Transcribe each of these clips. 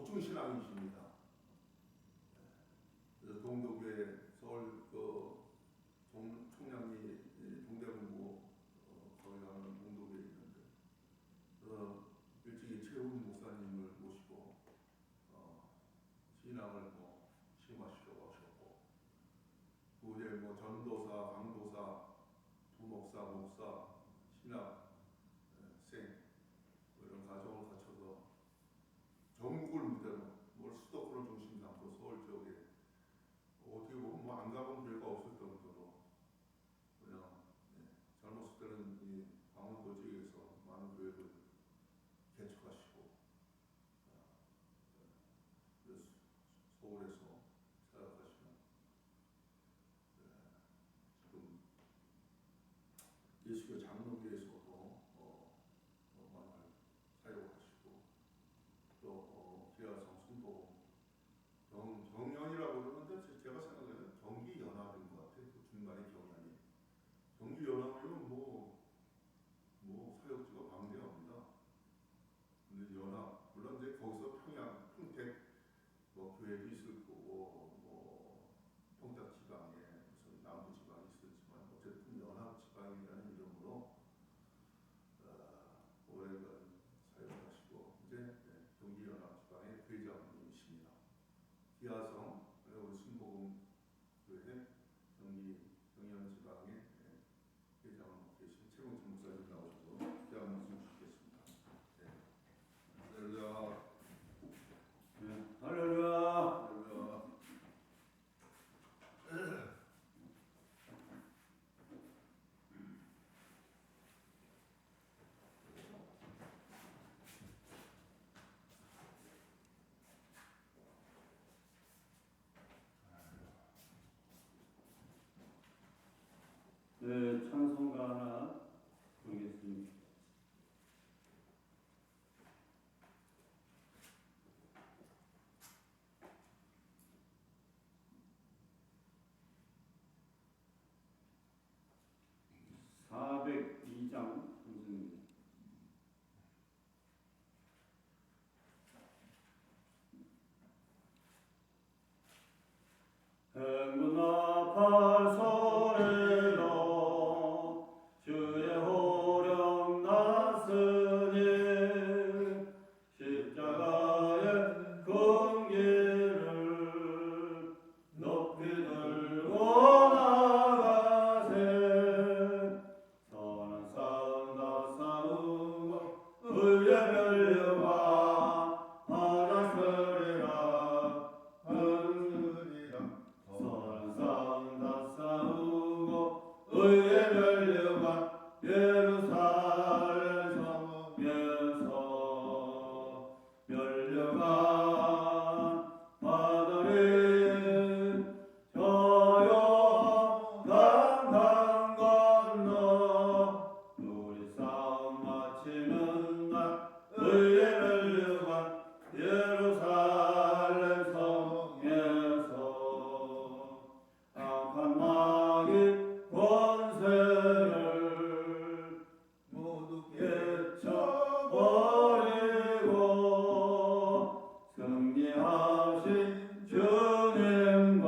독중 신앙이십니다. 그래서 동도교회 서울 총량리 동대문구 거기 가면 동도교회 있는데 일찍이 최훈 목사님을 모시고 신앙을 심하시려고 하셨고 그 후에 전도사, 강도사, 부목사, 목사, 신학생 이런 과정을 거쳐서 전국을 무대로 수도권을 중심 삼고 서울 지역에 어떻게 보면 안 가본 교회가 없을 정도로 그냥 젊었을 때는 이 강원도 지역에서 많은 교회를 개척하시고 서울에서 사역하시는 지금 예수교 장로교에서도 많이 사역하시고 또 기아성 순도 경연이라고 그러는데 제가 생각에는 경기연합인 것 같아요. 그 중간에 경연이 경기연합이면 사역지가 방대합니다. 근데 연합 물론 이제 거기서 평택 교회도 있을 거고 평택 지방에 무슨 남부 지방이 있었지만 어쨌든 연합 지방이라는 이름으로 오래간 사역하시고 이제 경기연합 지방의 회장님이십니다. 기아성 우리 순복음 교회 경연 지방의 회장을 맡고 계신 최봉천 목사님 나오셔서 대학 말씀 주시겠습니다. 할렐루야. 할렐루야. 네, 찬송가 하나 부르겠습니다. (402장) 찬송입니다. 행군 나팔 소리로 주의 호령 났으니 십자가의 긍지를 높이 들고 나가세 선한 싸움 다 싸우고 의의 멸류관 받았으리라 선한 싸움 다 싸우고 의의 멸류관 예루살렘 성에서 멸류관 받으리 저요 강강 건너 우리 싸움 마치는 날 의의 멸류관 예루살렘 성에서 악한 마귀 권세를 모두 깨쳐버리고 승리하신 주님과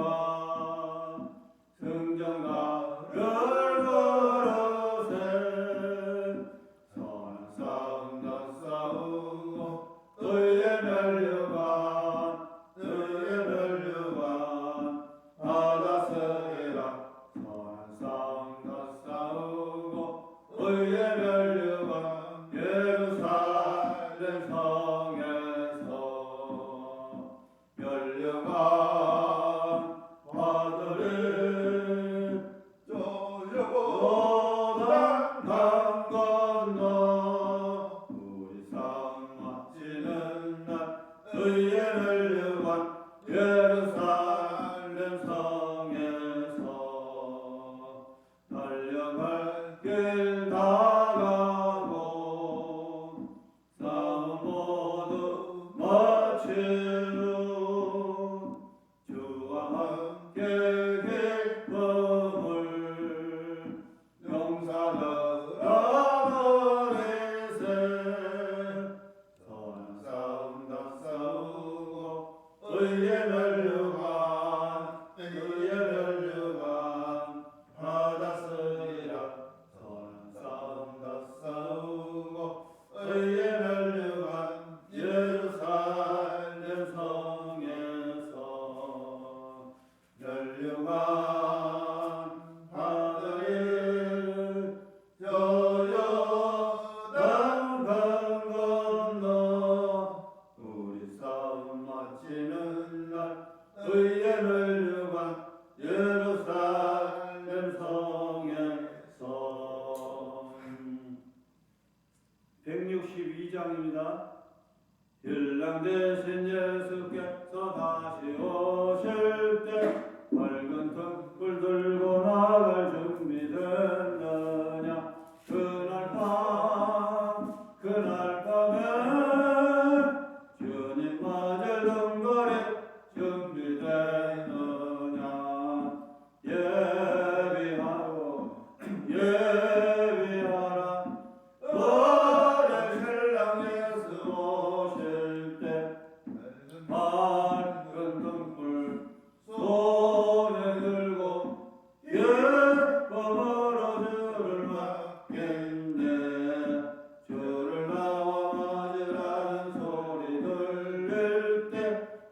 승전가를 걸으세 선한 싸움 다 싸우고 의의 멸류관 받았으리라 선한 싸움 다 싸우고 의의 멸류관 예루살렘 성에서 멸류관 받으리 저 요단 강 건너 우리 싸움 마치는 날 의의 멸류관 예루살렘 성에서 달려갈 길 다가고 싸움 모두 마치고 주와 함께 기쁨을 용사들아 버리세 선한 싸움 다 싸우고 신랑 되신 예수께서 다시 오실 때 밝은 등불 들고 나갈 준비됐느냐. 그날 밤에 주님 맞을 등거리 준비됐느냐. 예비하라 너의 신랑 예수 오실 때 밝은 등불 손에 들고 예쁨으로 주를 맞겠네. 주를 나와 맞으라는 소리 들릴 때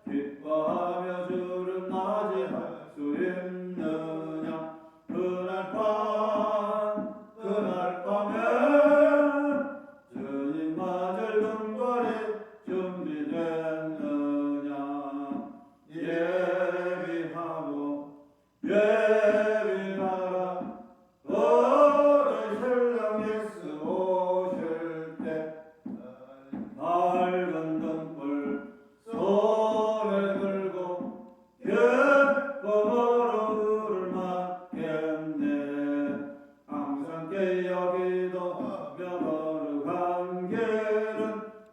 기뻐하며 주를 맞이할 수 있느냐. 그날 밤에 주님 맞을 등거리 준비됐느냐. 예비하라 너의 신랑 예수 오실 때 밝은 등불 손에 들고 예쁨으로 그를 맞겠네. 항상 깨어 기도하며 걸어간 길은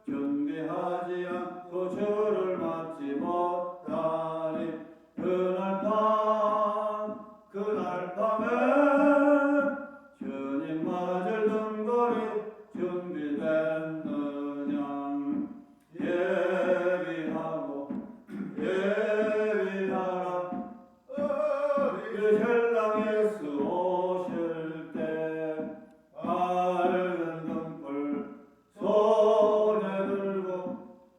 준비하지 않고 주를 맞지 못하니. 그날 밤에 주님 맞을 등거리 준비됐느냐. 예비하라 우리 신랑 예수 오실 때 밝은 등불 손에 들고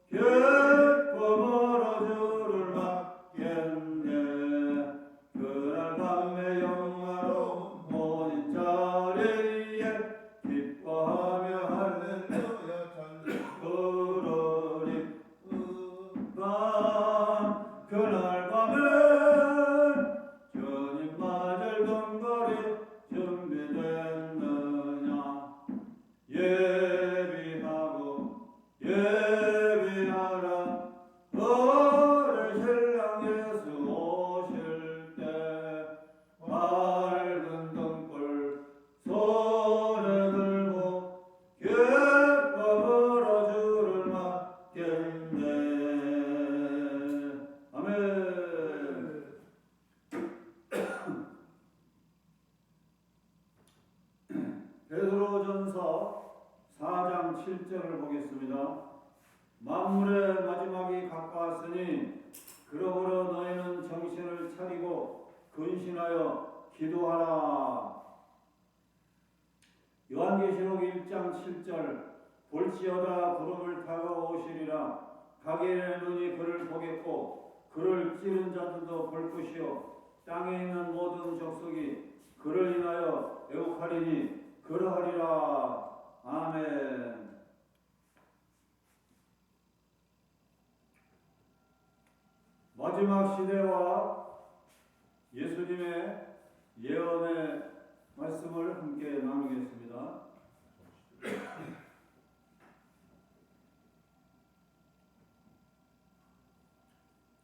기쁨으로 주를 맞겠네. 그날 밤에 영화로운 모든 자리에 기뻐하며 할렐루야 부르리. 그날 밤에 주님 맞을 등거리 준비됐느냐. 예비하라 너의 신랑 예수 오실 때 밝은 등불 손에 들고 기쁨으로 주를 맞겠네. 아멘. 베드로전서 4장 7절을 보겠습니다. 만물의 마지막이 가까웠으니 그러므로 너희는 정신을 차리고 근신하여 기도하라. 요한계시록 1장 7절 볼지어다 구름을 타고 오시리라. 각인의 눈이 그를 보겠고 그를 찌른 자들도 볼 것이요 땅에 있는 모든 족속이 그를 인하여 애국하리니 그러하리라. 아멘. 마지막 시대와 예수님의 예언의 말씀을 함께 나누겠습니다.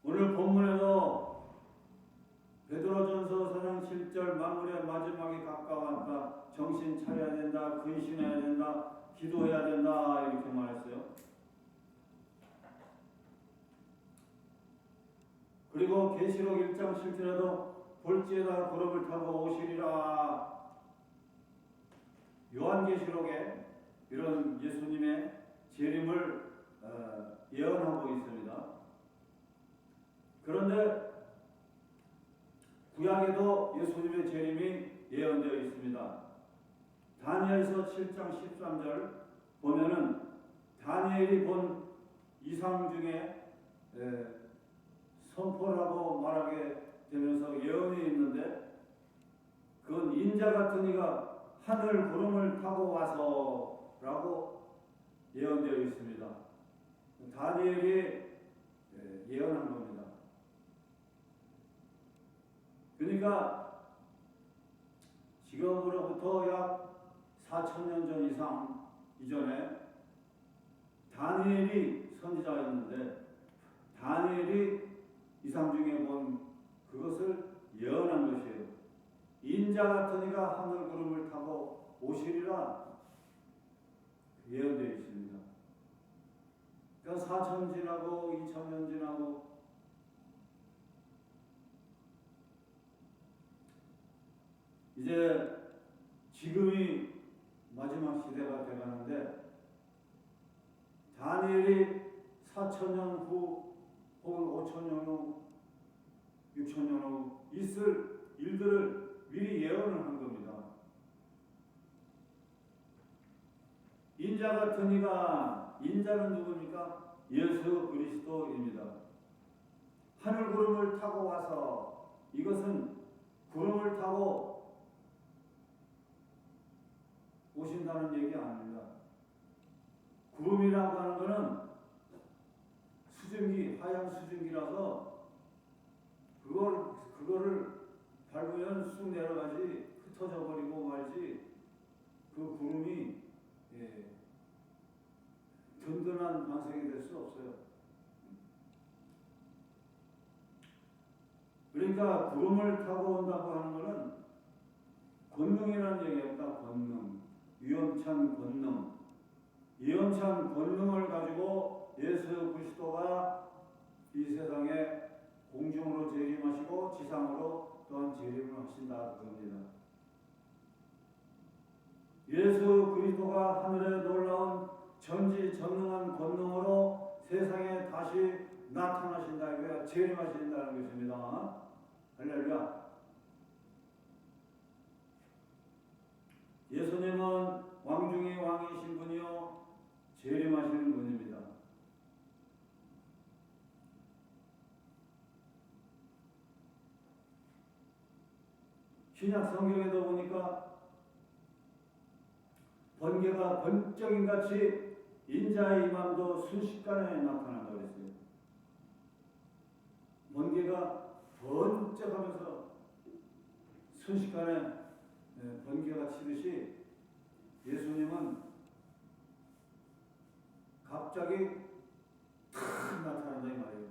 오늘 본문에도 베드로전서 4장 7절 만물의 마지막이 가까웠다. 정신 차려야 된다. 근신해야 된다. 기도해야 된다. 이렇게 말했어요. 그리고 계시록 1장 7절에도 볼지에다 구름을 타고 오시리라. 요한계시록에 이런 예수님의 재림을 예언하고 있습니다. 그런데 구약에도 예수님의 재림이 예언되어 있습니다. 다니엘서 7장 13절 보면은 다니엘이 본 이상 중에 선포를 하고 말하게 되면서 예언이 있는데 그건 인자 같은 이가 하늘 구름을 타고 와서 라고 예언되어 있습니다. 다니엘이 예언한 겁니다. 그러니까 지금으로부터 약 4,000년 전 이상 이전에 다니엘이 선지자였는데 다니엘이 이상중에 본 그것을 예언한 것이에요. 인자 같은 이가 하늘 구름을 타고 오시리라 예언되어 있습니다. 그러니까 4천 지나고 2,000년 지나고 이제 지금이 마지막 시대가 되가는데 다니엘이 4,000년 후 혹은 5,000년 후 6,000년 후 있을 일들을 미리 예언을 한 겁니다. 인자 같은 이가 인자는 누굽니까? 예수 그리스도입니다. 하늘 구름을 타고 와서 이것은 구름을 타고 오신다는 얘기 아닙니다. 구름이라고 하는 것은 수증기, 하얀 수증기라서 그거를 밟으면 쑥 내려가지 흩어져 버리고 말지 그 구름이 든든한 반석이 될 수 없어요. 그러니까 구름을 타고 온다고 하는 것은 권능이라는 얘기입니다. 권능, 위험찬 권능, 위험찬 권능을 가지고 예수 그리스도가 이 세상에 공중으로 재림하시고 지상으로 또한 재림을 하신다 그럽니다. 예수 그리스도가 하늘의 놀라운 전지전능한 권능으로 세상에 다시 나타나신다 이거야. 재림하신다는 것입니다. 할렐루야. 예수님은 왕 중의 왕이신 분이요 재림하시는 분입니다. 신약 성경에도 보니까 번개가 번쩍인같이 인자의 임함도 순식간에 나타난다고 했어요. 번개가 번쩍하면서 순식간에 번개가 치듯이 예수님은 갑자기 탁 나타난다 이 말이에요.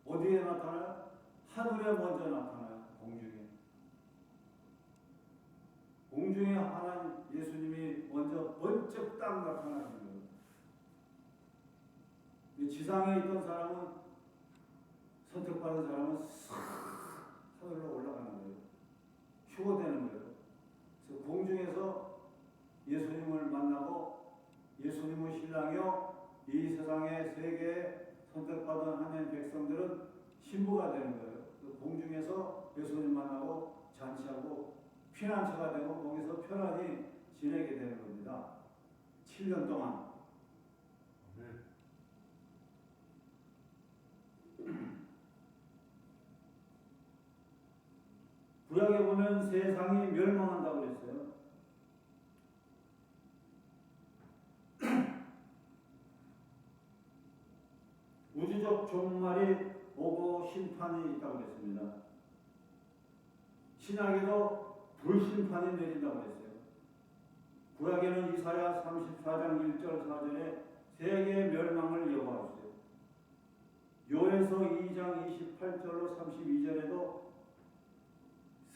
어디에 나타나요? 하늘에 먼저 나타나요. 공중에 하나님 예수님이 먼저 번쩍 딱 나타나시는 거예요. 지상에 있던 사람은 선택받은 사람은 싹 하늘로 올라가는 거예요. 휴거되는 거예요. 그래서 공중에서 예수님을 만나고 예수님의 신랑이요 이 세상의 세계에 선택받은 하나님 백성들은 신부가 되는 거예요. 공중에서 예수님 만나고 잔치하고 피난처가 되고 거기서 편안히 지내게 되는 겁니다. 7년 동안. 구약에 보면 세상이 멸망한다고 그랬어요. 우주적 종말이 오고 심판이 있다고 그랬습니다. 신약에도 불심판이 내린다고 했어요. 구약에는 이사야 34장 1절 4절에 세계의 멸망을 예고하셨어요. 요에서 2장 28절로 32절에도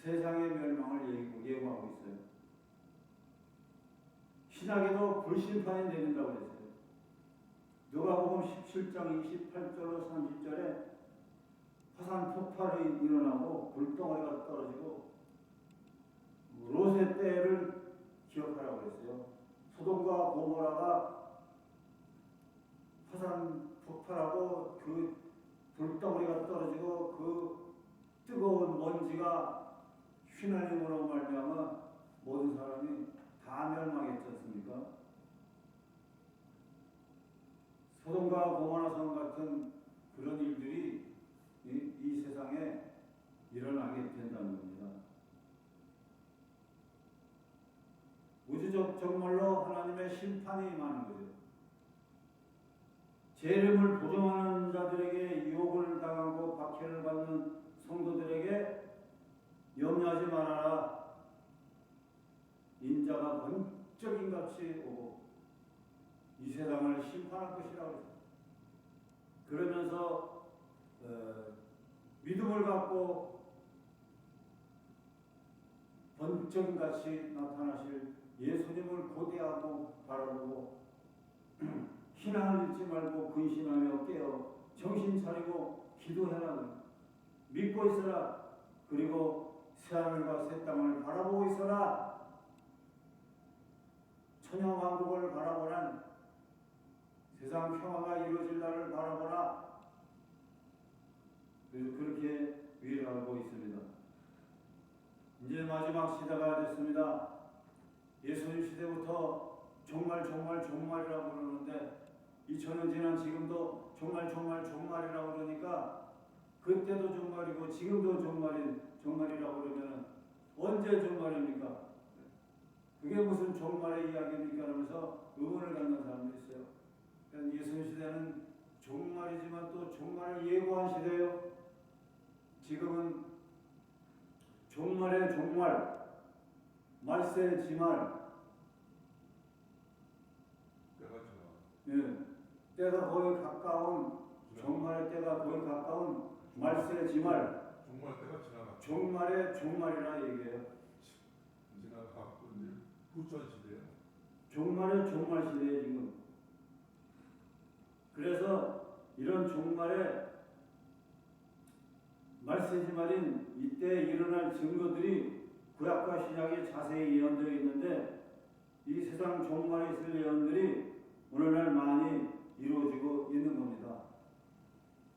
세상의 멸망을 예고하고 있어요. 신약에도 불심판이 내린다고 했어요. 누가복음 17장 28절로 30절에 화산 폭발이 일어나고 불덩어리가 떨어지고 롯의 때를 기억하라고 했어요. 소돔과 고모라가 화산 폭발하고 그 불덩어리가 떨어지고 그 뜨거운 먼지가 휘날림으로 말미암아 모든 사람이 다 멸망했지 않습니까? 소돔과 고모라 성 같은 그런 일들이 이 세상에 일어나게 된다는 겁니다. 우주적 정말로 하나님의 심판이 임하는 거죠. 재림을 부정하는 자들에게 유혹을 당하고 박해를 받는 성도들에게 염려하지 말아라. 인자가 번쩍인같이 오고 이 세상을 심판할 것이라고 했습니다. 그러면서 믿음을 갖고 번쩍같이 나타나실 예수님을 고대하고 바라보고 희망을 잃지 말고 근심하며 깨어 정신 차리고 기도해라. 믿고 있어라. 그리고 새하늘과 새 땅을 바라보고 있어라. 천양왕국을 바라보란 세상 평화가 이루어질 날을 바라보라. 그렇게 위로하고 있습니다. 이제 마지막 시대가 됐습니다. 예수님 시대부터 종말이라고 그러는데 2000년 지난 지금도 종말이라고 그러니까 그때도 종말이고 지금도 종말이라고 그러면 언제 종말입니까? 그게 무슨 종말의 이야기입니까? 하면서 의문을 갖는 사람도 있어요. 예수님 시대는 종말이지만 또 종말을 예고한 시대예요. 지금은 종말의 종말, 말세의 지말. 예, 때가 거의 가까운 종말의 때가 거의 가까운 말세의 지말. 종말 때가 지나가. 종말의 종말이라 얘기해요. 지나가고 이제 후천 시대예요. 종말의 종말 시대에 지금. 그래서 이런 종말의 말세지말인 이때 일어날 증거들이 구약과 신약에 자세히 예언되어 있는데 이 세상 종말에 있을 예언들이 오늘날 많이 이루어지고 있는 겁니다.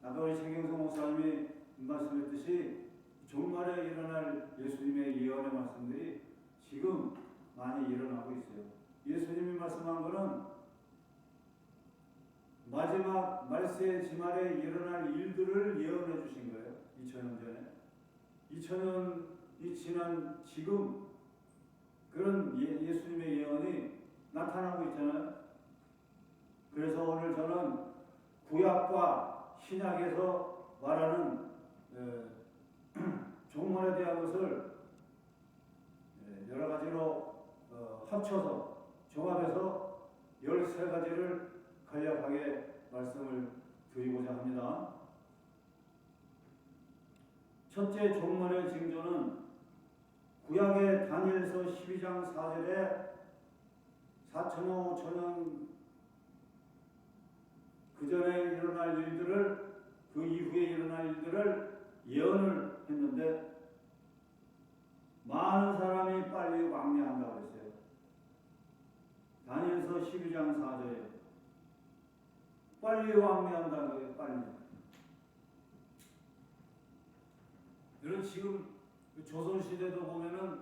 아까 우리 최경성 목사님이 말씀했듯이 종말에 일어날 예수님의 예언의 말씀들이 지금 많이 일어나고 있어요. 예수님이 말씀한 것은 마지막 말세 지말에 일어날 일들을 예언해 주신 거예요. 2000년 전에. 2000년이 지난 지금 그런 예수님의 예언이 나타나고 있잖아요. 그래서 오늘 저는 구약과 신약에서 말하는 종말에 대한 것을 여러 가지로 합쳐서 종합해서 13가지를 간략하게 말씀을 드리고자 합니다. 첫째 종말의 징조는 구약의 다니엘서 12장 4절에 4천년 5천년 그 전에 일어날 일들을 그 이후에 일어날 일들을 예언을 했는데 많은 사람이 빨리 왕래한다고 했어요. 다니엘서 12장 4절에 빨리 왕래한다는 거예요. 빨리. 여러분 지금 조선시대도 보면은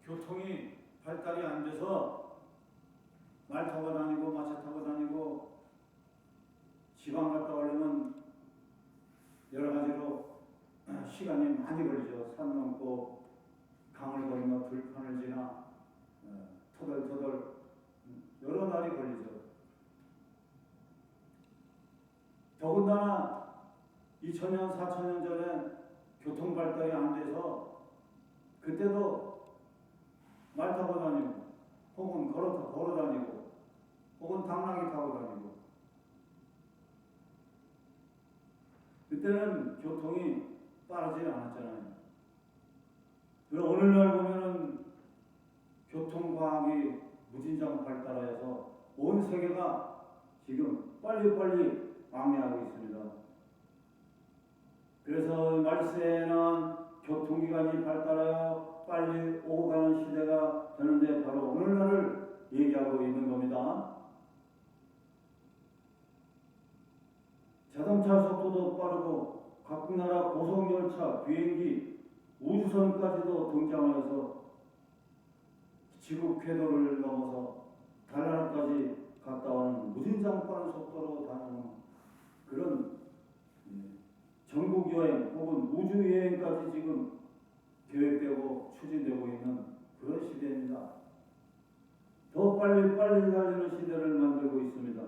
교통이 발달이 안 돼서 말 타고 다니고 마차 타고 다니고 지방 갔다 오려면 여러 가지로 시간이 많이 걸리죠. 산 넘고 강을 건너 들판을 지나 터덜터덜 여러 날이 걸리죠. 더군다나 2000년, 4000년 전에 교통 발달이 안 돼서 그때도 말 타고 다니고 혹은 걸어 다니고 혹은 당나귀 타고 다니고 그때는 교통이 빠르지 않았잖아요. 그리고 오늘날 보면은 교통과학이 무진장 발달하여서 온 세계가 지금 빨리빨리 왕래하고 있습니다. 그래서 말세에는 교통기관이 발달하여 빨리 오고 가는 시대가 되는데 바로 오늘날을 얘기하고 있는 겁니다. 자동차 속도도 빠르고 각국 나라 고속열차, 비행기, 우주선까지도 등장하여서 지구 궤도를 넘어서 달나라까지 갔다 오는 무진장 빠른 속도로 다니는 그런 전국 여행 혹은 우주 여행까지 지금 계획되고 추진되고 있는 그런 시대입니다. 더 빨리 달리는 시대를 만들고 있습니다.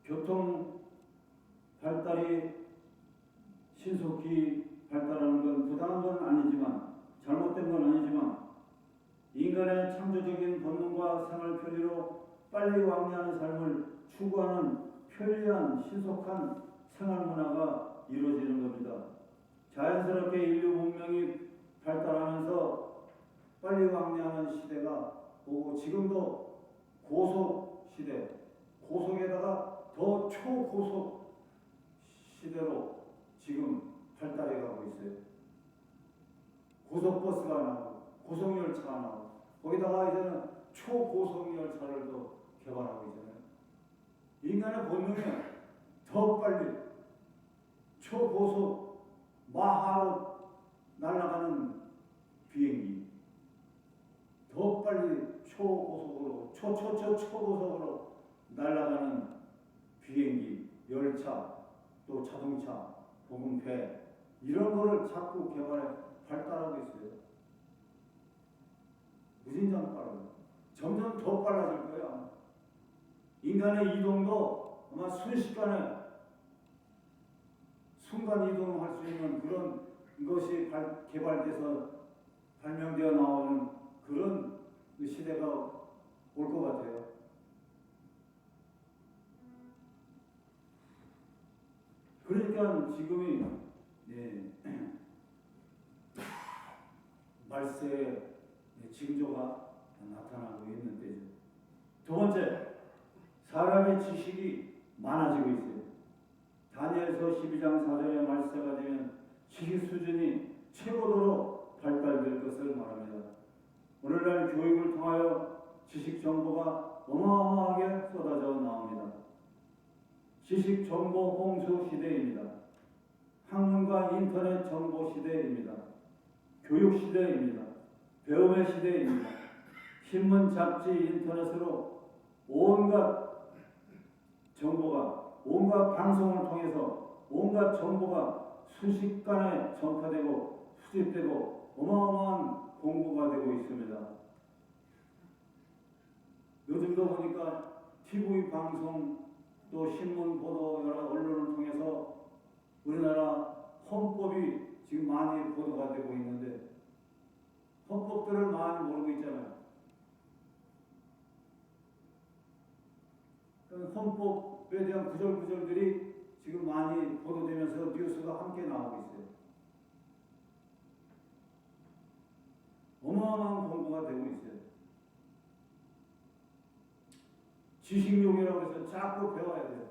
교통 발달이 신속히 발달하는 건 부당한 건 아니지만 잘못된 건 아니지만 인간의 창조적인 본능과 생활 편리로 빨리 왕래하는 삶을 추구하는 편리한 신속한 생활 문화가 이루어지는 겁니다. 자연스럽게 인류 문명이 발달하면서 빨리 왕래하는 시대가 오고 지금도 고속 시대, 고속에다가 더 초고속 시대로 지금 발달해 가고 있어요. 고속버스가 나오고 고속열차가 나오고 거기다가 이제는 초고속열차를 또 개발하고 있잖아요. 인간의 본능이 더 빨리 초고속 마하로 날아가는 비행기, 더 빨리 초고속으로 초고속으로 날아가는 비행기, 열차, 또 자동차, 혹은 배 이런 거를 자꾸 개발해 발달하고 있어요. 무진장 빠르고 점점 더 빨라질 거예요. 인간의 이동도 아마 순식간에 순간 이동할 수 있는 그런 것이 개발돼서 발명되어 나오는 그런 시대가 올 것 같아요. 그러니까 지금이 말세의 징조가 나타나고 있는 때죠. 두 번째, 사람의 지식이 많아지고 있어요. 다니엘서 12장 4절의 말세가 되면 지식 수준이 최고도로 발달될 것을 말합니다. 오늘날 교육을 통하여 지식 정보가 어마어마하게 쏟아져 나옵니다. 지식 정보 홍수 시대입니다. 학문과 인터넷 정보 시대입니다. 교육 시대입니다. 배움의 시대입니다. 신문, 잡지, 인터넷으로 온갖 정보가, 온갖 방송을 통해서 온갖 정보가 순식간에 전파되고 수집되고 어마어마한 공부가 되고 있습니다. 요즘도 보니까 TV 방송 또 신문 보도 여러 언론을 통해서 우리나라 헌법이 지금 많이 보도가 되고 있는데 헌법들을 많이 모르고 있잖아요. 헌법에 대한 구절구절들이 지금 많이 보도되면서 뉴스가 함께 나오고 있어요. 어마어마한 공부가 되고 있어요. 지식욕이라고 해서 자꾸 배워야 돼요.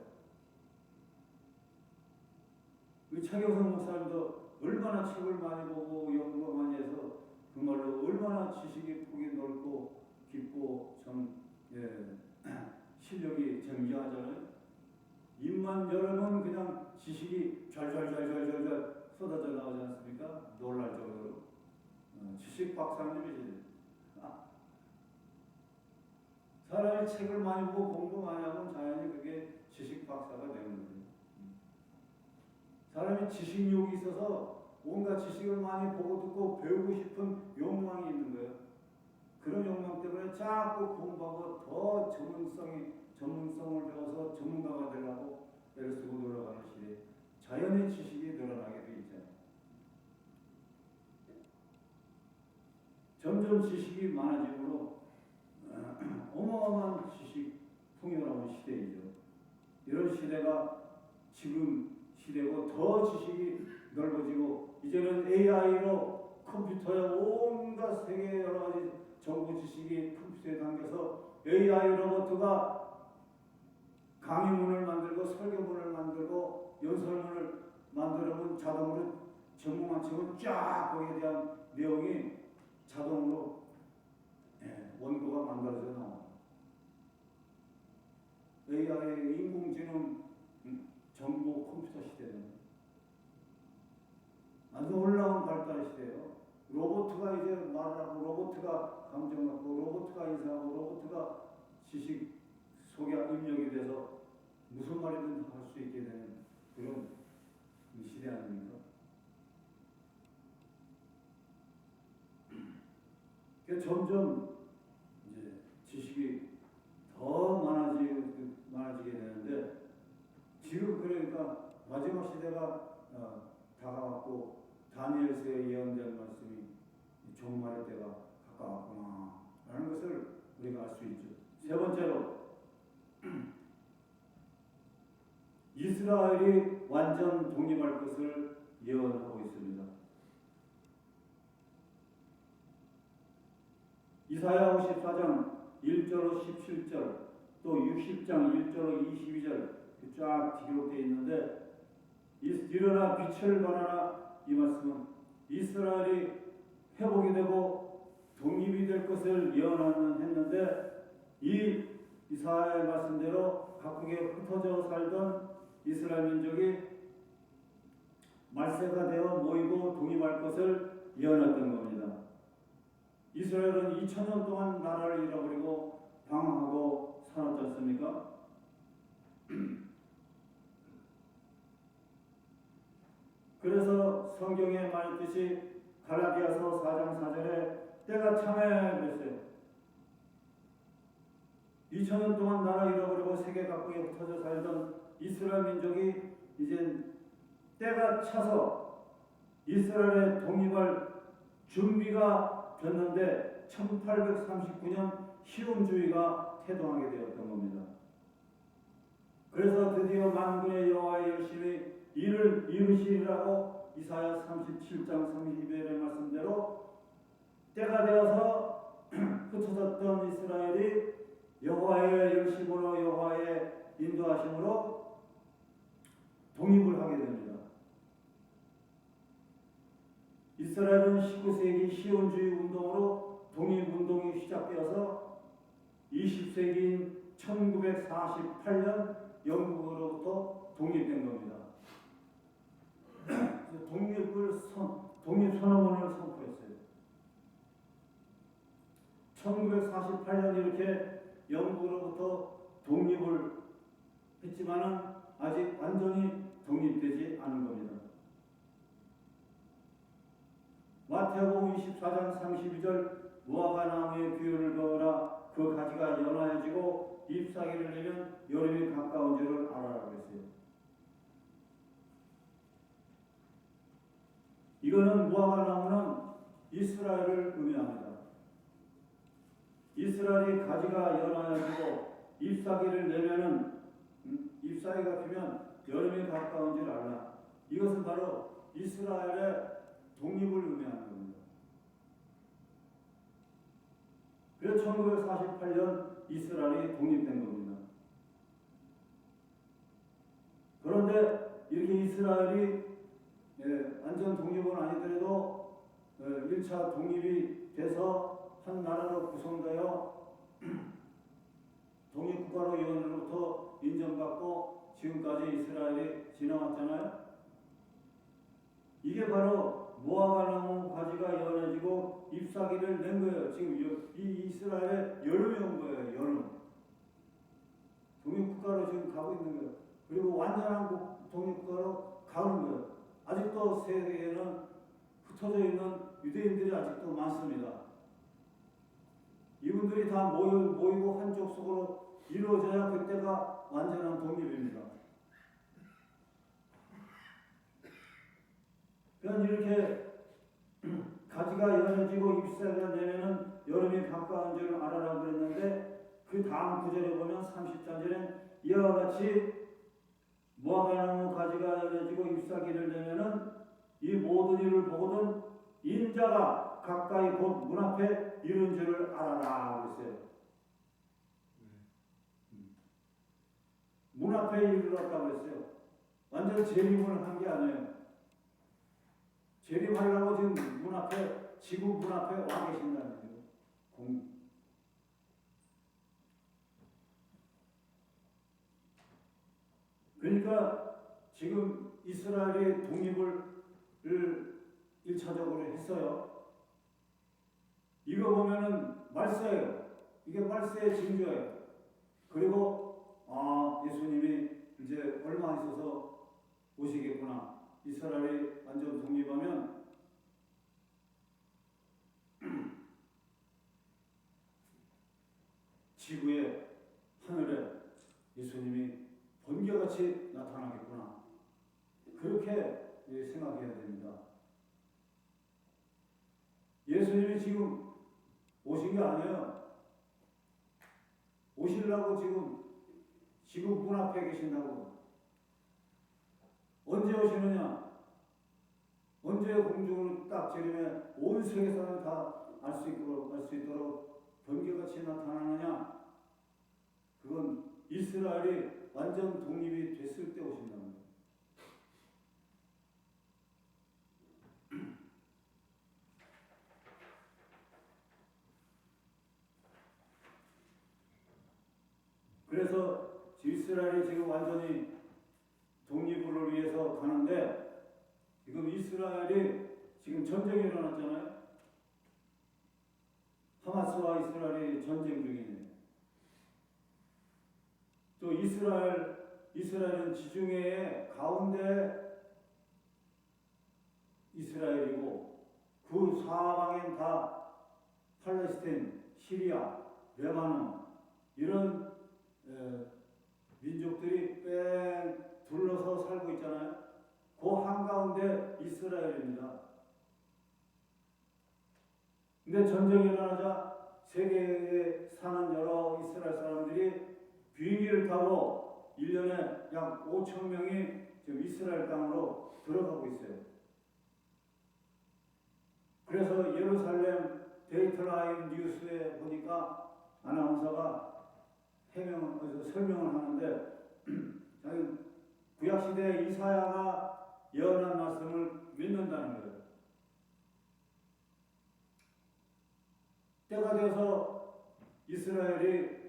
우리 차경선 목사님도 얼마나 책을 많이 보고 연구가 많이 해서 그말로 얼마나 지식이 폭이 넓고 깊고 실력이 정교하잖아요. 입만 열으면 그냥 지식이 잘 쏟아져 나오지 않습니까? 놀랄 정도로. 지식 박사님이지. 사람이 책을 많이 보고 공부 많이 하면 자연히 그게 지식 박사가 되는 거죠. 사람이 지식욕이 있어서 온갖 지식을 많이 보고 듣고 배우고 싶은 욕망이 있는 거예요. 그런 욕망 때문에 자꾸 공부하고 더 전문성을 배워서 전문가가 되려고 애를 쓰고 놀아가는 시대에 자연의 지식이 늘어나게 돼 있잖아요. 점점 지식이 많아지므로 어마어마한 지식 풍요로운 시대이죠. 이런 시대가 지금 시대고 더 지식이 넓어지고 이제는 AI로 컴퓨터에 온갖 세계 여러 가지 정보 지식이 컴퓨터에 담겨서 AI 로봇가 강의문을 만들고 설교문을 만들고 연설문을 만들면 자동으로 전문만 치면 쫙 거기에 대한 내용이 자동으로 원고가 만들어져 나옵니다. AI 인공지능 정보 컴퓨터 시대는 아주 놀라운 발달 시대예요. 로봇가 이제 말하고 로봇가 감정하고 로봇가 인사하고 로봇가 지식 속에 입력이 돼서 무슨 말이든 할 수 있게 되는 그런 시대 아닙니까? 점점 이제 지식이 더 많아지게 되는데 지금 그러니까 마지막 시대가 다가왔고 다니엘서에 예언된 말씀이 종말의 때가 가까웠구나 라는 것을 우리가 알 수 있죠. 세 번째로 이스라엘이 완전 독립할 것을 예언하고 있습니다. 이사야 54장 1절로 17절 또 60장 1절로 22절 쫙 기록되어 있는데 일어나 빛을 발하라 이 말씀은 이스라엘이 회복이 되고 독립이 될 것을 예언하는 했는데 이 이사야의 말씀대로 각국에 흩어져 살던 이스라엘 민족이 말세가 되어 모이고 독립할 것을 예언했던 겁니다. 이스라엘은 2000년 동안 나라를 잃어버리고 방황하고 살았지 않습니까? 그래서 성경에 말했듯이 갈라디아서 4장 4절에 때가 참해 그랬어요. 2000년 동안 나라 잃어버리고 세계 각국에 흩어져 살던 이스라엘 민족이 이제 때가 차서 이스라엘의 독립할 준비가 됐는데 1839년 시온주의가 태동하게 되었던 겁니다. 그래서 드디어 만군의 여호와의 열심히 이를 이루시리라고 이사야 37장 30절의 말씀대로 때가 되어서 흩어졌던 이스라엘이 여호와의 열심으로 여호와의 인도하심으로 독립을 하게 됩니다. 이스라엘은 19세기 시온주의 운동으로 독립운동이 시작되어서 20세기인 1948년 영국으로부터 독립된 겁니다. 독립선언문을 선포했어요. 1948년 이렇게 영국으로부터 독립을 했지만은 아직 완전히 독립되지 않은 겁니다. 마태복음 24장 32절 무화과 나무에 비유를 그어라 그 가지가 연하여지고 잎사귀를 내면 여름이 가까운 줄을 알아라 그랬어요. 이거는 무화과 나무는 이스라엘을 의미합니다. 이스라엘이 가지가 연하여지고 잎사귀를 내면은 잎사귀가 피면 여름이 가까운 줄 알라. 이것은 바로 이스라엘의 독립을 의미하는 겁니다. 그래서 1948년 이스라엘이 독립된 겁니다. 그런데 이렇게 이스라엘이 완전 독립은 아니더라도 1차 독립이 돼서 한 나라로 구성되어 독립국가로 유엔으로부터 인정받고 지금까지 이스라엘이 지나왔잖아요. 이게 바로 무화과나무 가지가 연해지고 잎사귀를 낸 거예요. 지금 이 이스라엘에 여름이 온 거예요. 여름. 독립국가로 지금 가고 있는 거예요. 그리고 완전한 독립국가로 가는 거예요. 아직도 세계에는 흩어져 있는 유대인들이 아직도 많습니다. 이분들이 다 모이고 한쪽 속으로 이루어져야 그때가 완전한 독립입니다. 그냥 이렇게 가지가 연해지고 잎사귀가 내면은 여름이 가까운 줄 알아라 그랬는데 그 다음 구절에 보면 30절에는 이와 같이 무화과나무 가지가 연해지고 잎사귀를 내면은 이 모든 일을 보거든 인자가 가까이 곧 문 앞에 이른 줄을 알아라 그랬어요. 문 앞에 이르렀다고 그랬어요. 완전 재림을 한 게 아니에요. 재림하려고 지금 문 앞에, 지구 문 앞에 와 계신다는 거예요. 그러니까 지금 이스라엘이 독립을 1차적으로 했어요. 이거 보면은 말세예요. 이게 말세의 징조예요. 그리고 예수님이 이제 얼마 있어서 오시겠구나. 이스라엘이 완전 독립하면 지구에 하늘에 예수님이 번개같이 나타나겠구나. 그렇게 생각해야 됩니다. 예수님이 지금 오신 게 아니에요. 오시려고 지금 문 앞에 계신다고. 언제 오시느냐? 언제 공중을 딱 지르면 온 세계 사람이 다 알 수 있도록 번개같이 나타나느냐? 그건 이스라엘이 완전 독립이 됐을 때 오신다는 거예요. 그래서 이스라엘이 지금 완전히 독립을 위해서 가는데 지금 이스라엘이 지금 전쟁이 일어났잖아요. 하마스와 이스라엘이 전쟁 중이에요. 또 이스라엘은 지중해의 가운데 이스라엘이고 그 사방엔 다 팔레스타인, 시리아, 레바논 이런 민족들이 뺑 둘러서 살고 있잖아요. 그 한가운데 이스라엘입니다. 근데 전쟁이 일어나자 세계에 사는 여러 이스라엘 사람들이 비행기를 타고 1년에 약 5천 명이 지금 이스라엘 땅으로 들어가고 있어요. 그래서 예루살렘 데이트라인 뉴스에 보니까 아나운서가 설명을 하는데 구약시대 이사야가 예언한 말씀을 믿는다는 거예요. 때가 되어서 이스라엘이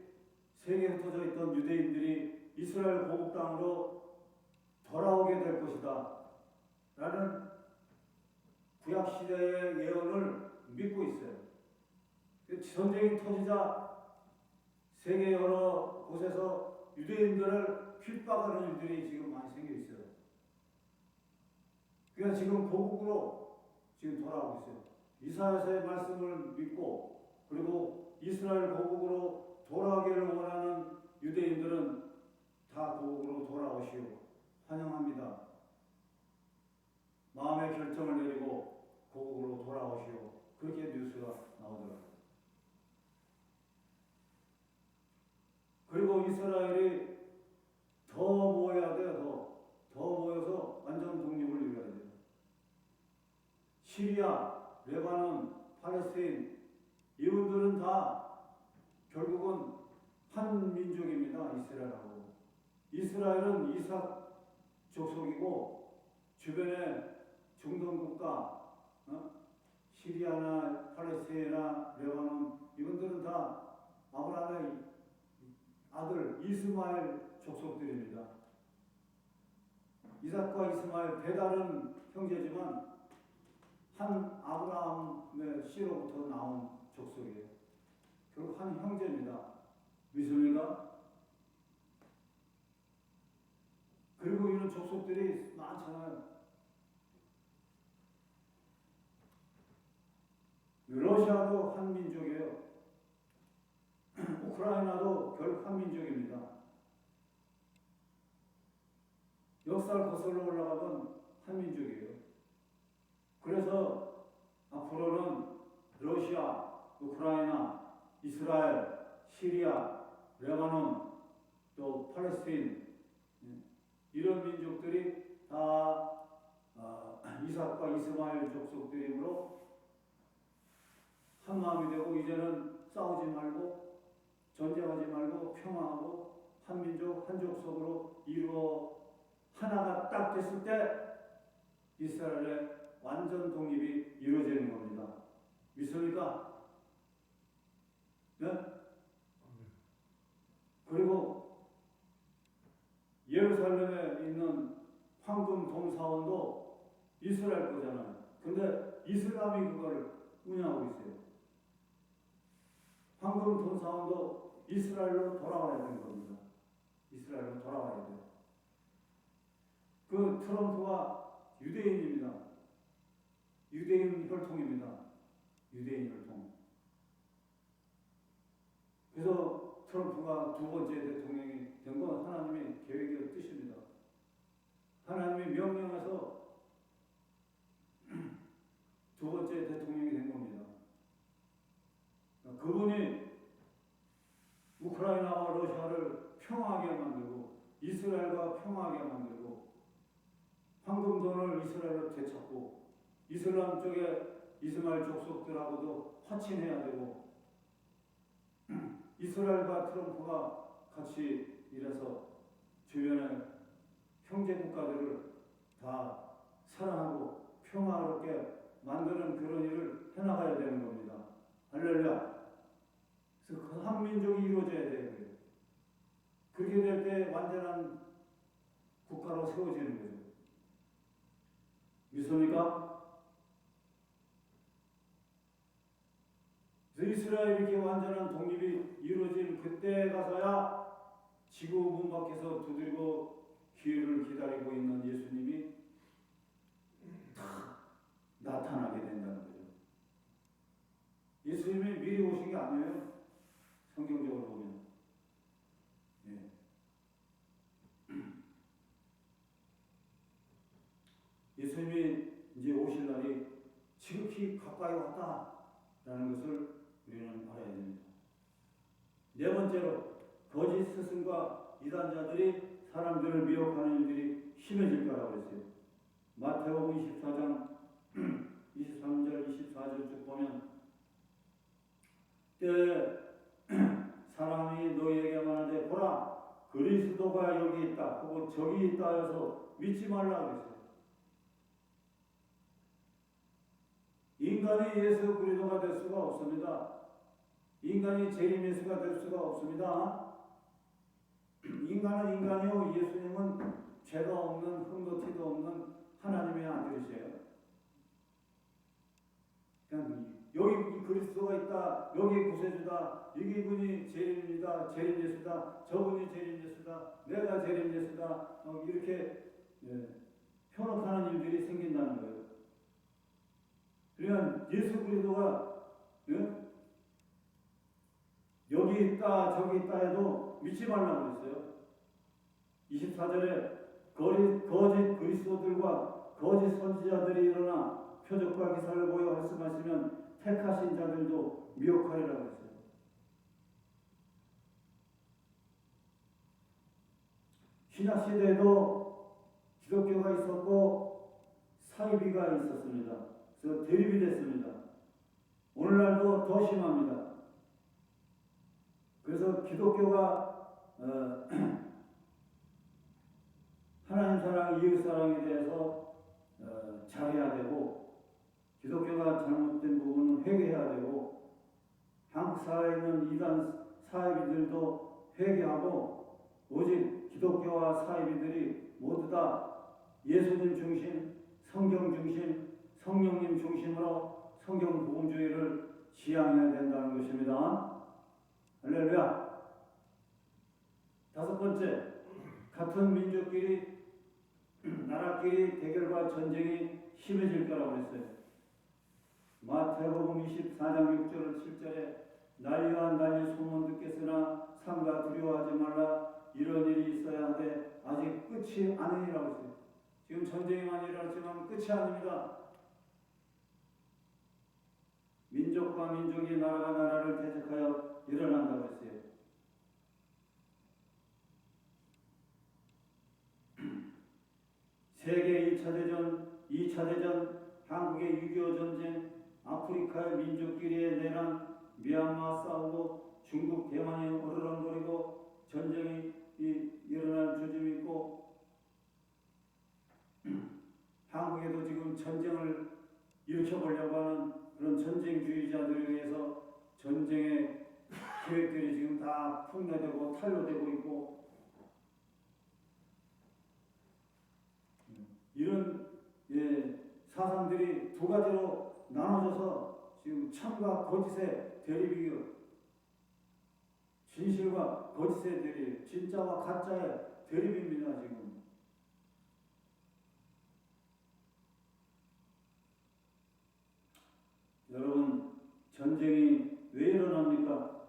세계에 흩어져 있던 유대인들이 이스라엘 고국 땅으로 돌아오게 될 것이다 라는 구약시대의 예언을 믿고 있어요. 전쟁이 터지자 세계 여러 곳에서 유대인들을 핍박하는 일들이 지금 많이 생겨 있어요. 그래서 지금 고국으로 지금 돌아오고 있어요. 이사야서의 말씀을 믿고 그리고 이스라엘 고국으로 돌아가기를 원하는 유대인들은 다 고국으로 돌아오시오. 환영합니다. 마음의 결정을 내리고 고국으로 돌아오시오. 그렇게 뉴스가 나오더라고요. 그리고 이스라엘이 더 모여야 돼요. 더 모여서 완전 독립을 이루어야 돼요. 시리아, 레바논, 팔레스타인 이분들은 다 결국은 한 민족입니다. 이스라엘하고. 이스라엘은 이삭 족속이고 주변에 중동 국가 시리아나 팔레스타인이나 레바논 이분들은 다 아브라함의 아들 이스마엘 족속들입니다. 이삭과 이스마엘 배다른 형제지만 한 아브라함의 씨로부터 나온 족속이에요. 결국 한 형제입니다. 믿습니까? 그리고 이런 족속들이 많잖아요. 러시아도 한 민족이에요. 우크라이나도 결국 한 민족입니다. 역사를 거슬러 올라가면 한 민족이에요. 그래서 앞으로는 러시아, 우크라이나, 이스라엘, 시리아, 레바논, 또 팔레스타인 이런 민족들이 다 이삭과 이스마엘 족속들이므로 한 마음이 되고 이제는 싸우지 말고 전쟁하지 말고 평화하고 한 민족 한 족속으로 이루어 하나가 딱 됐을 때 이스라엘의 완전 독립이 이루어지는 겁니다. 믿습니까? 네? 그리고 예루살렘에 있는 황금 동사원도 이스라엘 거잖아요. 근데 이슬람이 그걸 운영하고 있어요. 황금 동사원도 이스라엘로 돌아와야 되는 겁니다. 이스라엘로 돌아와야 돼요. 그 트럼프가 유대인입니다. 유대인 혈통입니다. 유대인 혈통. 그래서 트럼프가 두 번째 대통령이 된 건 하나님의 계획의 뜻입니다. 하나님의 명령에서 두 번째 대통령이 된 겁니다. 그분이 우크라이나와 러시아를 평화하게 만들고 이스라엘과 평화하게 만들고 혼돈을 이스라엘로 되찾고 이슬람 쪽에 이스마엘 족속들하고도 화친해야 되고 이스라엘과 트럼프가 같이 일해서 주변의 형제 국가들을 다 사랑하고 평화롭게 만드는 그런 일을 해나가야 되는 겁니다. 할렐루야. 그래서 그 한민족이 이루어져야 돼요. 그렇게 될 때 완전한 국가로 세워지는 거죠. 믿습니까? 그래서 이스라엘이 이렇게 완전한 독립이 이루어진 그때에 가서야 지구 문 밖에서 두드리고 기회를 기다리고 있는 예수님이 딱 나타나게 된다는 거죠. 예수님이 미리 오신 게 아니에요. 성경적으로 보면. 예. 예수님이 이제 오실 날이 지극히 가까이 왔다라는 것을 우리는 알아야 됩니다. 네 번째로 거짓 스승과 이단자들이 사람들을 미혹하는 일들이 심해질 거라고 했어요. 마태복음 24장 23절 24절 쭉 보면 때 사람이 너희에게 말하되 보라 그리스도가 여기 있다 혹은 저기 있다 해서 믿지 말라 그랬어요. 인간이 예수 그리스도가 될 수가 없습니다. 인간이 재림 예수가 될 수가 없습니다. 인간은 인간이요 예수님은 죄가 없는 흠도 티도 없는 하나님의 아들이세요. 그냥 여기 그리스도가 있다, 여기 구세주다, 여기 분이 재림입니다, 재림 예수다, 저분이 재림 예수다, 내가 재림 예수다, 이렇게 편협하는 일들이 생긴다는 거예요. 그러니까 예수 그리스도가 여기 있다 저기 있다 해도 믿지 말라고 그랬어요. 24절에 거짓 그리스도들과 거짓 선지자들이 일어나 표적과 기사를 보여 말씀하시면 택하신 자들도 미혹하리라고 했어요. 신약시대에도 기독교가 있었고 사이비가 있었습니다. 그래서 대립이 됐습니다. 오늘날도 더 심합니다. 그래서 기독교가 하나님 사랑, 이웃 사랑에 대해서 잘해야 되고 기독교가 잘못된 부분은 회개해야 되고 한국 사회에 있는 이단 사이비들도 회개하고 오직 기독교와 사이비들이 모두 다 예수님 중심, 성경 중심, 성령님 중심으로 성경 복음주의를 지향해야 된다는 것입니다. 할렐루야. 다섯 번째, 같은 민족끼리 나라끼리 대결과 전쟁이 심해질 거라고 했어요. 마태복음 24장 6절 7절에 난리와 난리 소문 듣겠으나 삼가 두려워하지 말라 이런 일이 있어야 하되 아직 끝이 아니라고 했어요. 지금 전쟁이 많이 일어났지만 끝이 아닙니다. 민족과 민족이 나라가 나라를 대적하여 일어난다고 했어요. 세계 1차 대전, 2차 대전, 한국의 6.25 전쟁, 아프리카의 민족끼리의 내란, 미얀마 싸우고 중국 대만이 어르렁거리고 전쟁이 일어날 조짐이 있고 한국에도 지금 전쟁을 일으켜보려고 하는 그런 전쟁주의자들에 의해서 전쟁의 계획들이 지금 다 폭로되고 탄로되고 있고 이런 사상들이 두 가지로 나눠져서 지금 참과 거짓의 대립이요. 진실과 거짓의 대립, 진짜와 가짜의 대립입니다. 지금. 여러분, 전쟁이 왜 일어납니까?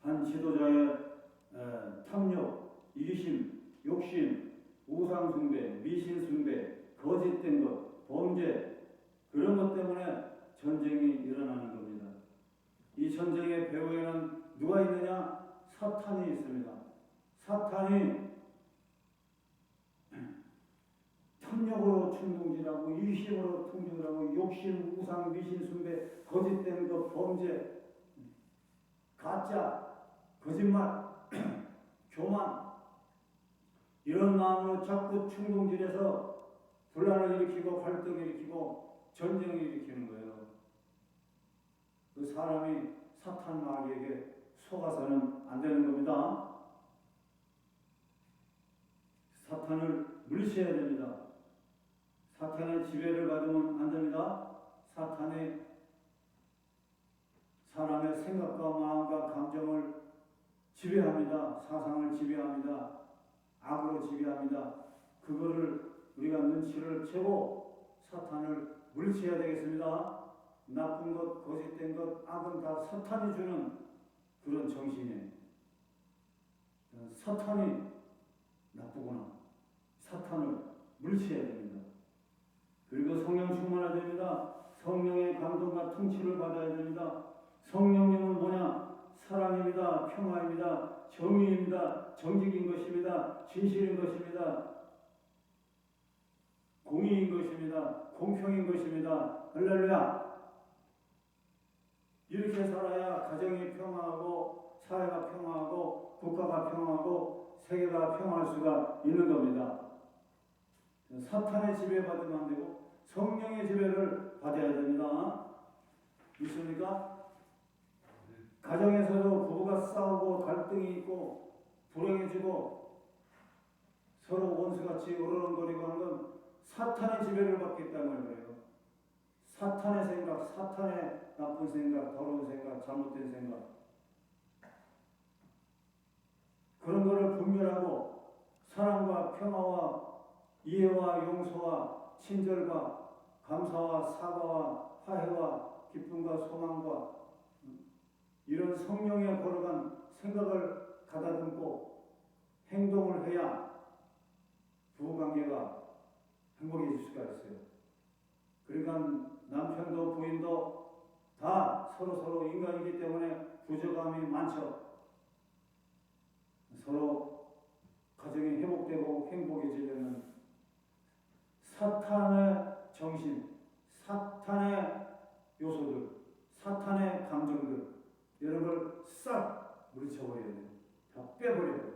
한 지도자의 탐욕, 이기심, 욕심, 우상숭배, 미신숭배, 거짓된 것, 범죄 그런 것 때문에 전쟁이 일어나는 겁니다. 이 전쟁의 배후에는 누가 있느냐? 사탄이 있습니다. 사탄이 탐욕으로 충동질하고 이심으로 통증하고 욕심, 우상, 미신, 숭배, 거짓된 것, 범죄, 가짜, 거짓말, 교만 이런 마음으로 자꾸 충동질해서 분란을 일으키고 갈등을 일으키고 전쟁을 일으키는 거예요. 그 사람이 사탄 마귀에게 속아서는 안 되는 겁니다. 사탄을 물리쳐야 됩니다. 사탄의 지배를 받으면 안 됩니다. 사탄이 사람의 생각과 마음과 감정을 지배합니다. 사상을 지배합니다. 악으로 지배합니다. 그거를 우리가 눈치를 채고 사탄을 물리쳐야 되겠습니다. 나쁜 것, 거짓된 것, 악은 다 사탄이 주는 그런 정신이에요. 사탄이 나쁘구나. 사탄을 물리쳐야 됩니다. 그리고 성령 충만해야 됩니다. 성령의 감동과 통치를 받아야 됩니다. 성령님은 뭐냐? 사랑입니다. 평화입니다. 정의입니다. 정직인 것입니다. 진실인 것입니다. 공의인 것입니다. 공평인 것입니다. 할렐루야. 이렇게 살아야 가정이 평화하고 사회가 평화하고 국가가 평화하고 세계가 평화할 수가 있는 겁니다. 사탄의 지배받으면 안 되고 성령의 지배를 받아야 됩니다. 있습니까? 가정에서도 부부가 싸우고 갈등이 있고 불행해지고 서로 원수같이 으르렁거리고 하는 건 사탄의 지배를 받기 때문이에요. 사탄의 생각, 사탄의 나쁜 생각, 더러운 생각, 잘못된 생각 그런 거를 분별하고 사랑과 평화와 이해와 용서와 친절과 감사와 사과와 화해와 기쁨과 소망과 이런 성령에 걸어간 생각을 가다듬고 행동을 해야 부부관계가 행복해질 수가 있어요. 그러니까 남편도 부인도 다 서로 인간이기 때문에 부족함이 많죠. 서로 가정이 회복되고 행복해지려면 사탄의 정신, 사탄의 요소들, 사탄의 감정들 이런 걸 싹 물리쳐버려야 돼요. 다 빼버려야 돼요.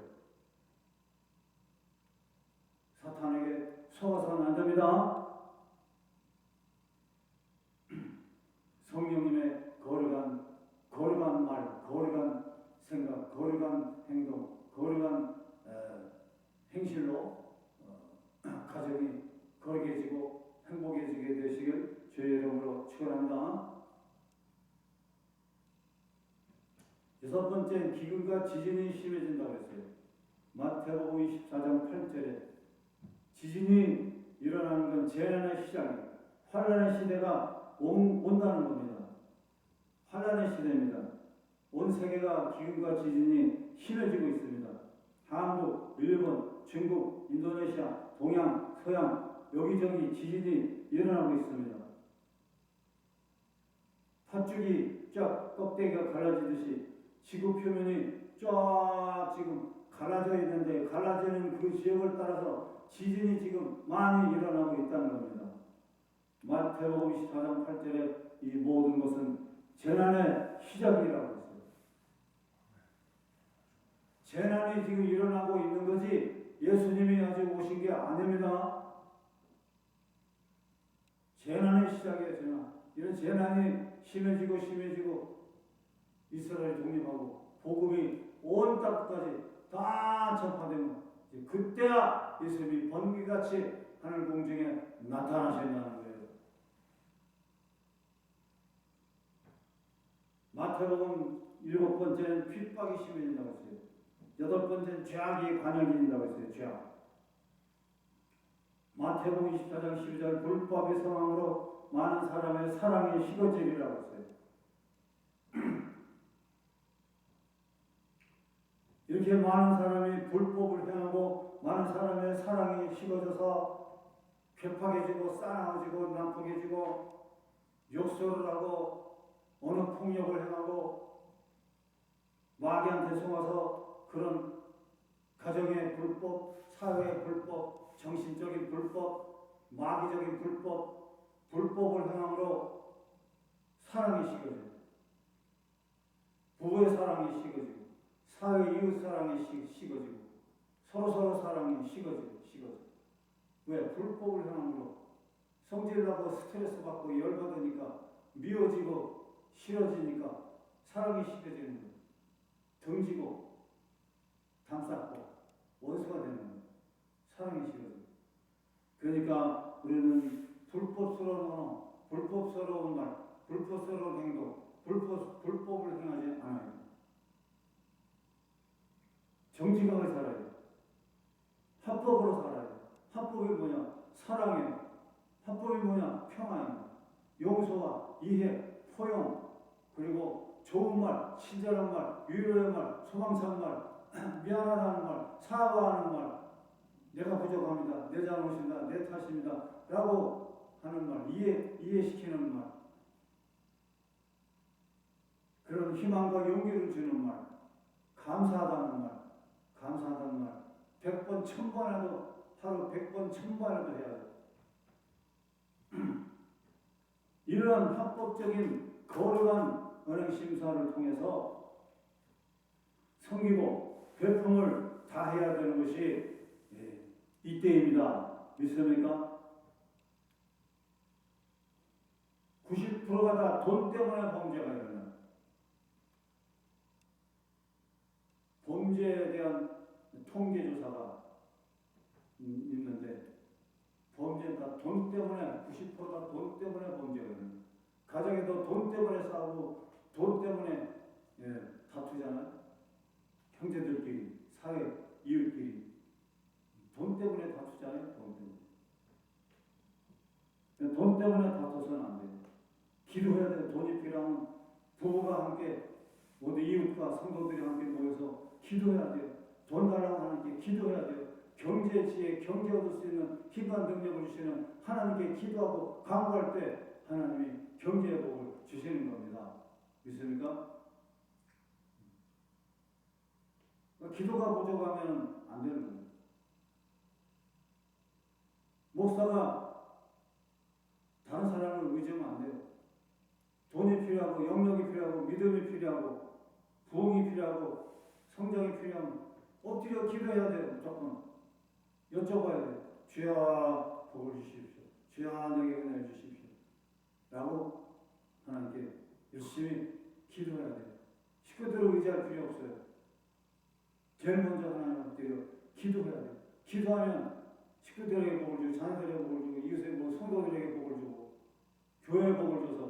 사탄에게 속아서는 안 됩니다. 성령님의 거룩한 말, 거룩한 생각, 거룩한 행동, 거룩한 행실로 가정이 거룩해지고 행복해지게 되시길 주의 이름으로 축원합니다. 여섯 번째는 기근과 지진이 심해진다고 했어요. 마태복음 24장 8절에 지진이 일어나는 건 재난의 시작이에요. 환란의 시대가 온다는 겁니다. 환란의 시대입니다. 온 세계가 기근과 지진이 심해지고 있습니다. 한국, 일본, 중국, 인도네시아, 동양, 서양 여기저기 지진이 일어나고 있습니다. 팥죽이 쫙 껍데기가 갈라지듯이 지구 표면이 쫙 지금 갈라져 있는데 갈라지는 그 지역을 따라서 지진이 지금 많이 일어나고 있다는 겁니다. 마태복음 24장 8절에 이 모든 것은 재난의 시작이라고 했어요. 재난이 지금 일어나고 있는 거지 예수님이 아직 오신 게 아닙니다. 재난의 시작이에요. 재난. 이런 재난이 심해지고 이스라엘 독립하고 복음이 온 땅까지 다 전파되면 그때야 예수님이 번개같이 하늘 공중에 나타나신다는 거예요. 마태복음 7번째는 핍박이 심해진다고 했어요. 8번째는 죄악이 관영해진다고 했어요. 죄악. 마태복음 24장 12절 불법의 성황으로 많은 사람의 사랑이 식어지리라고 했어요. 이렇게 많은 사람이 불법을 행하고 많은 사람의 사랑이 식어져서 괴팍해지고 싸나워지고 난폭해지고 욕설을 하고 어느 폭력을 행하고 마귀한테 속아서 그런 가정의 불법, 사회의 불법, 정신적인 불법 마귀적인 불법을 행함으로 사랑이 식어지고, 부부의 사랑이 식어지고, 사회 이웃 사랑이 식어지고, 서로 사랑이 식어지고. 왜? 불법을 행함으로 성질나고 스트레스 받고 열받으니까, 미워지고 싫어지니까 사랑이 식어지는 거예요. 등지고 담쌓고 원수가 되는 거예요. 사랑이 식어지고. 그러니까 우리는 불법스러운 언어, 불법스러운 말, 불법스러운 행동, 불법을 행하지 않아요. 정직하게 살아요. 합법으로 살아요. 합법이 뭐냐? 사랑이에요. 합법이 뭐냐? 평화예요. 용서와 이해, 포용, 그리고 좋은 말, 친절한 말, 위로의 말, 소망찬 말, 미안하다는 말, 사과하는 말, 내가 부족합니다, 내 잘못입니다, 내 탓입니다 라고 하는 말, 이해시키는 말, 그런 희망과 용기를 주는 말, 감사하다는 말, 100번, 1000번 해도, 하루 100번, 1000번 해도 해야 돼요. 이러한 합법적인 거룩한 언행심사를 통해서 섬기고 배품을 다 해야 되는 것이 이때입니다. 믿습니까? 90%가 다 돈 때문에 범죄가 일어나요. 범죄에 대한 통계조사가 있는데, 범죄가 돈 때문에, 90%가 돈 때문에 범죄가 일어나요. 가정에도 돈 때문에 싸우고 돈 때문에 다투잖아요. 형제들끼리, 사회, 이웃끼리 돈 때문에 다투잖아요. 돈 때문에 다투서는 안 돼요. 기도해야 돼요. 돈이 필요하면 부부가 함께, 모두 이웃과 성도들이 함께 모여서 기도해야 돼요. 돈 달라고 하나님께 기도해야 돼요. 경제 지혜, 경제 얻을 수 있는 힘과 능력을 주시는 하나님께 기도하고 간구할 때 하나님이 경제의 복을 주시는 겁니다. 믿습니까? 기도가 부족하면 안 되는 겁니다. 목사가 다른 사람을 의지하면 안 돼요. 돈이 필요하고 영역이 필요하고 믿음이 필요하고 부흥이 필요하고 성장이 필요하면 엎드려 기도해야 돼요. 무조건 여쭤봐야 돼요. 주여 복을 주십시오. 주여 내게 은혜를 주십시오. 라고 하나님께 열심히 기도해야 돼요. 식구들을 의지할 필요 없어요. 제일 먼저 하나님 엎드려 기도해야 돼요. 기도하면 식구들에게 복을 주고 자녀들에게 복을 주고 이웃의 성도들에게 복을 주고 교회에 복을 줘서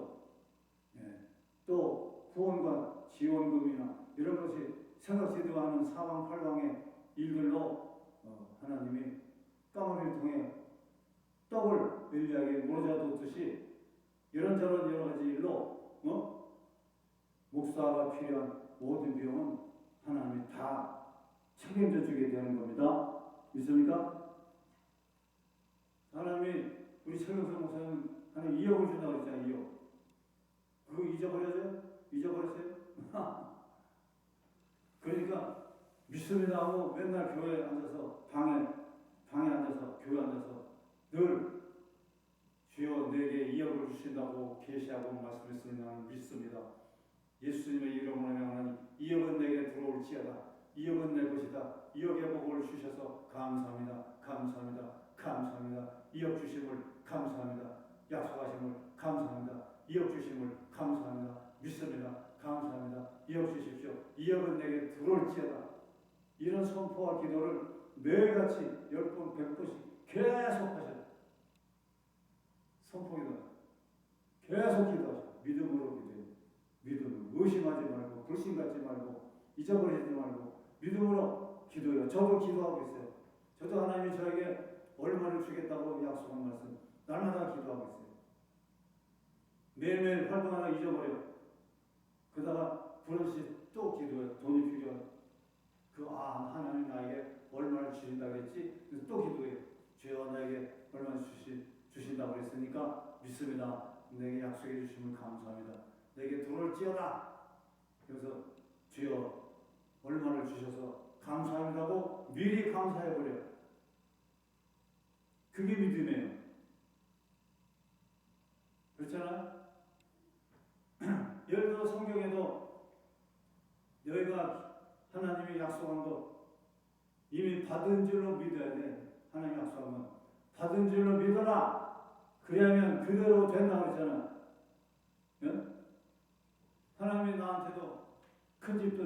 또 후원과 지원금이나 이런 것이 생각지도 않은 사방팔방의 일들로 하나님이 까마귀를 통해 떡을 엘리야에게 모르자 뒀듯이 이런저런 여러 가지 일로 목사가 필요한 모든 비용은 하나님이 다 책임져 주게 되는 겁니다. 믿습니까? 하나님이 우리 최경선 목사님 하나님 2억을 준다고 했잖아요. 2억. 그거 잊어버렸어요? 그러니까 믿습니다 하고 맨날 교회에 앉아서 방에 앉아서 교회에 앉아서 늘 주여 내게 2억을 주신다고 계시하고 말씀했으니 나는 믿습니다. 예수님의 이름으로 하나님 2억은 내게 들어올지어다. 2억은 내 것이다. 2억의 복을 주셔서 감사합니다. 2억 주심을 감사합니다. 약속하심을 감사합니다. 2억 주심을 감사합니다. 믿습니다. 감사합니다. 2억 주십시오. 2억은 내게 들어올지어다. 이런 선포와 기도를 매일같이 10번, 100번씩 계속 하셔요. 선포기도 계속 기도하셔요. 믿음으로 기도해요. 믿음으로 의심하지 말고 불신 갖지 말고 잊어버리지 말고 믿음으로 기도해요. 저도 기도하고 있어요. 저도 하나님이 저에게 얼마를 주겠다고 약속한 말씀 날마다 기도하고 있어요. 매일매일 활동 하나 잊어버려요. 그러다가 불없이 또 기도해요. 돈이 필요해요. 하나님 나에게 얼마를 주신다고 했지? 그래서 또 기도해요. 주여 나에게 얼마를 주신다고 했으니까 믿습니다. 내게 약속해 주시면 감사합니다. 내게 들어올지어다. 그래서 주여 얼마를 주셔서 감사합니다고 미리 감사해버려요. 그게 믿음이에요. 너희가 하나님이 약속한 거 이미 받은 줄로 믿어야 돼. 하나님 약속한 건 받은 줄로 믿어라. 그래야면 그대로 된다 그랬잖아. 예? 하나님이 나한테도 큰 집도